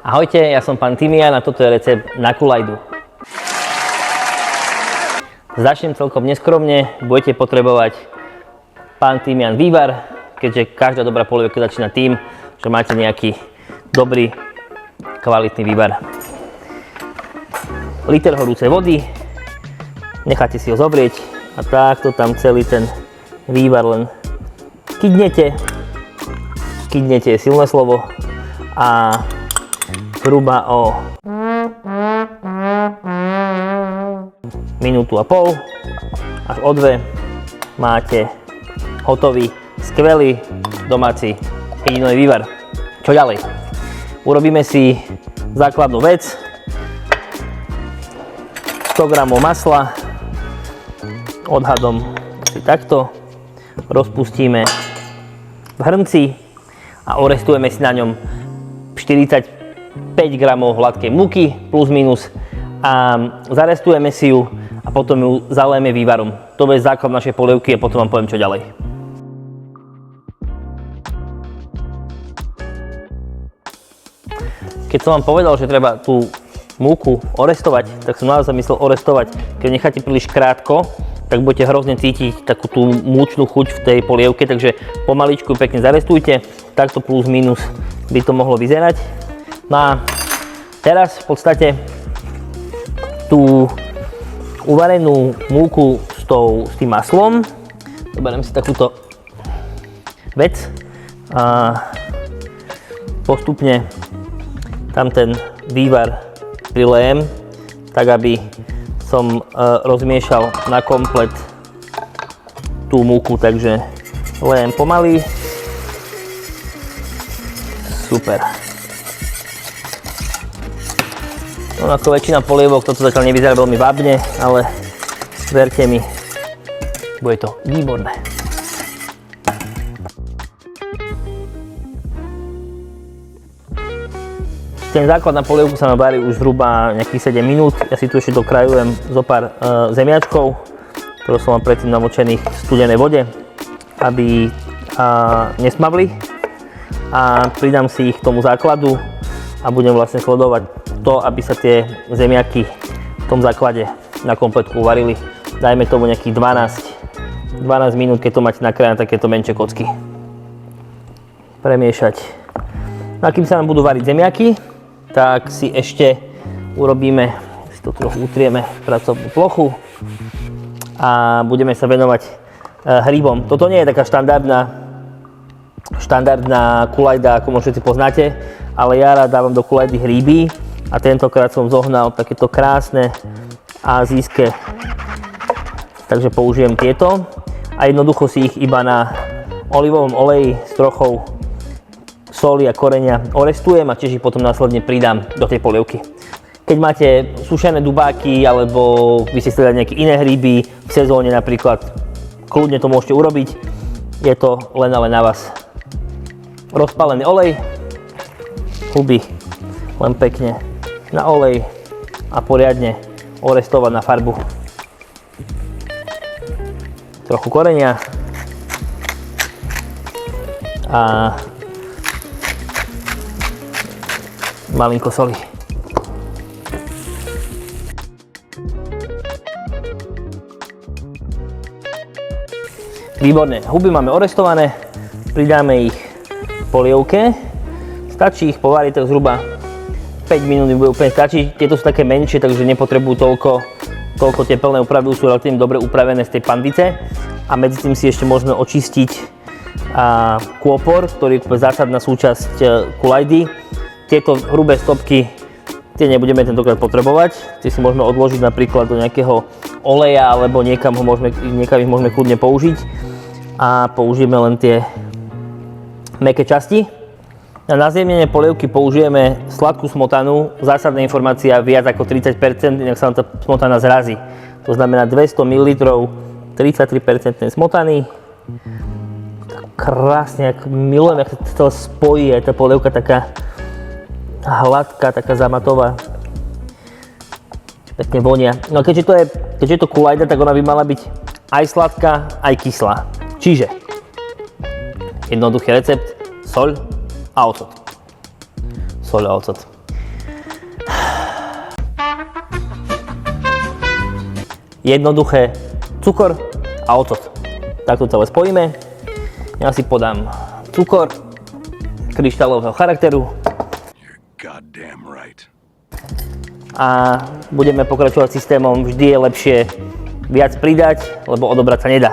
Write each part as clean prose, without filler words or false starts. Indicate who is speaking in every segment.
Speaker 1: Ahojte, ja som pán Timian a toto je recept na kulajdu. Začnem celkom neskromne, budete potrebovať pán Timian vývar, keďže každá dobrá polievka začína tým, že máte nejaký dobrý, kvalitný vývar. Liter horúcej vody, necháte si ho zovrieť a takto tam celý ten vývar len kydnete. Kydnete je silné slovo a zhruba o minútu a pol až o 2 máte hotový, skvelý domáci jedinový vývar. Čo ďalej? Urobíme si základnú vec. 100 g masla, odhadom asi takto, rozpustíme v hrnci a orestujeme si na ňom 45 g hladkej múky plus minus a zarestujeme si ju a potom ju zalejeme vývarom. To je základ našej polievky a potom vám poviem čo ďalej. Keď som vám povedal, že treba tú múku orestovať, tak som naozaj myslel orestovať. Keď necháte príliš krátko, tak budete hrozne cítiť takú tú múčnú chuť v tej polievke, takže pomaličku pekne zarestujte, takto plus minus by to mohlo vyzerať. No a teraz v podstate tú uvarenú múku s tým maslom, zoberiem si takúto vec a postupne tam ten vývar prilejem, tak aby som rozmiešal na komplet tú múku, takže lejem pomaly. Super. No ako väčšina polievok, toto zatiaľ nevyzerá veľmi vábne, ale verte mi, bude to výborné. Ten základ na polievku sa ma varí už zhruba nejakých 7 minút. Ja si tu ešte dokrajujem zo pár zemiačkov, ktoré som mám predtým namočených v studenej vode, aby nesmavli. A pridám si ich k tomu základu a budem vlastne sledovať to, aby sa tie zemiaky v tom základe na kompletku uvarili. Dajme tomu nejakých 12 minút, keď to máte nakrájane takéto menšie kocky. Premiešať. No a kým sa nám budú variť zemiaky, tak si ešte urobíme, si to trochu utrieme pracovnú plochu a budeme sa venovať hrybom. Toto nie je taká štandardná kulajda, ako možno si poznáte, ale ja rád dávam do kulajdy hríby a tentokrát som zohnal takéto krásne azijské, takže použijem tieto a jednoducho si ich iba na olivovom oleji s trochou soli a korenia orestujem a tiež ich potom následne pridám do tej polievky. Keď máte sušené dubáky alebo vy si chcete dať nejaké iné hríby v sezóne napríklad, kľudne to môžete urobiť, je to len a len na vás. Rozpálený olej, huby len pekne na olej a poriadne orestovať na farbu. Trochu korenia a malinko soli. Výborné, huby máme orestované, pridáme ich v polievke. Stačí ich povariť tak zhruba 5 minút, bude úplne stačiť. Tieto sú také menšie, takže nepotrebujú toľko teplné úpravy, sú relatívne dobre upravené z tej panvice. A medzi tým si ešte môžeme očistiť kôpor, ktorý je zásadná súčasť kulajdy. Tieto hrubé stopky, tie nebudeme tentokrát potrebovať. Tie si môžeme odložiť napríklad do nejakého oleja, alebo niekam ich môžeme kľudne použiť. A použijeme len tie mäkké časti. Na zjemnenie polievky použijeme sladkú smotanu. Zásadná informácia, viac ako 30%, inak sa nám tá smotana zrazí. To znamená 200 ml 33% smotany. Krásne, milujem, jak sa to spojí, je tá polievka taká hladká, taká zamatová. Pekne vonia. No keďže je to kulajda, tak ona by mala byť aj sladká, aj kyslá. Čiže jednoduchý recept, soľ a ocot. Soľ a ocot. jednoduché, cukor a ocot. Takto celé spojíme. Ja si podám cukor kryštálového charakteru. A budeme pokračovať systémom, vždy je lepšie viac pridať, lebo odobrať sa nedá.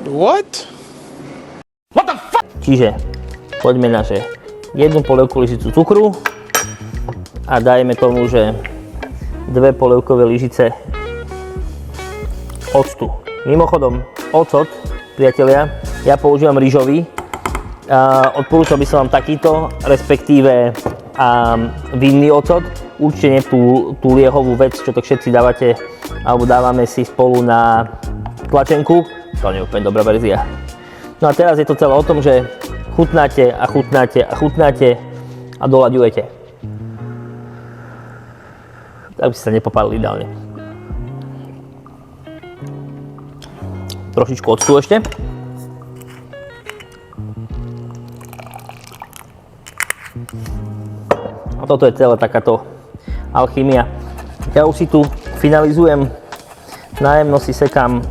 Speaker 2: What? What the fuck?
Speaker 1: Čiže poďme na že jednu polievku lyžicu cukru a dajme tomu, že 2 polievkové lyžice octu. Mimochodom, ocot, priatelia, ja používam rýžový. Odporúčal by som vám takýto, respektíve vinný ocot. Určite nie tú liehovú vec, čo to všetci dávate, alebo dávame si spolu na tlačenku. To nie je úplne dobrá verzia. No a teraz je to celé o tom, že chutnáte a chutnáte a chutnáte a doľaďujete. Aby ste sa nepopálili ideálne. Trošičku octu ešte. A toto je celé takáto alchymia. Ja už si tu finalizujem, nájemno si sekám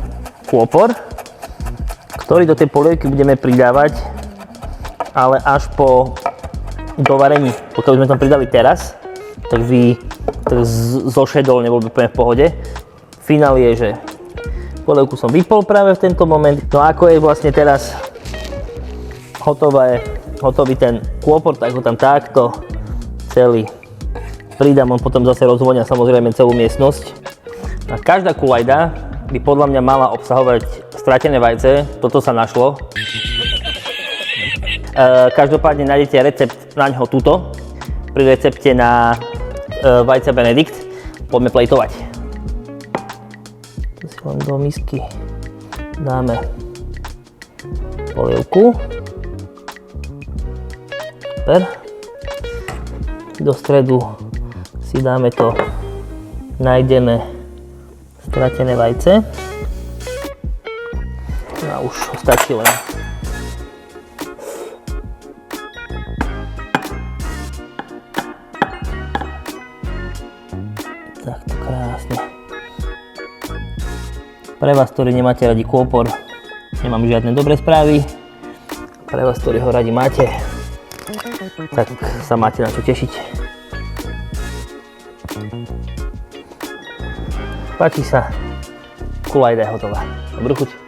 Speaker 1: kôpor, ktorý do tej polievky budeme pridávať, ale až po dovarení. Pokiaľ by sme tam pridali teraz, tak by zošedol, nebol by úplne v pohode. Finál je, že polievku som vypol práve v tento moment. No a ako je vlastne teraz hotový ten kôpor, tak ho tam takto celý pridám, on potom zase rozvonia samozrejme celú miestnosť. A každá kulajda by podľa mňa mala obsahovať stratené vajce, toto sa našlo. Každopádne nájdete recept na ňo tuto, pri recepte na vajce Benedikt. Poďme plejtovať. To si len do misky dáme polievku. Super. Do stredu si dáme to nájdené stratené vajce. A už stačí len takto krásne. Pre vás, ktorí nemáte radi kôpor, nemám žiadne dobré správy. Pre vás, ktorí ho radi máte, tak sa máte na čo tešiť. Páči sa, kulajda je hotová. Dobrú chuť.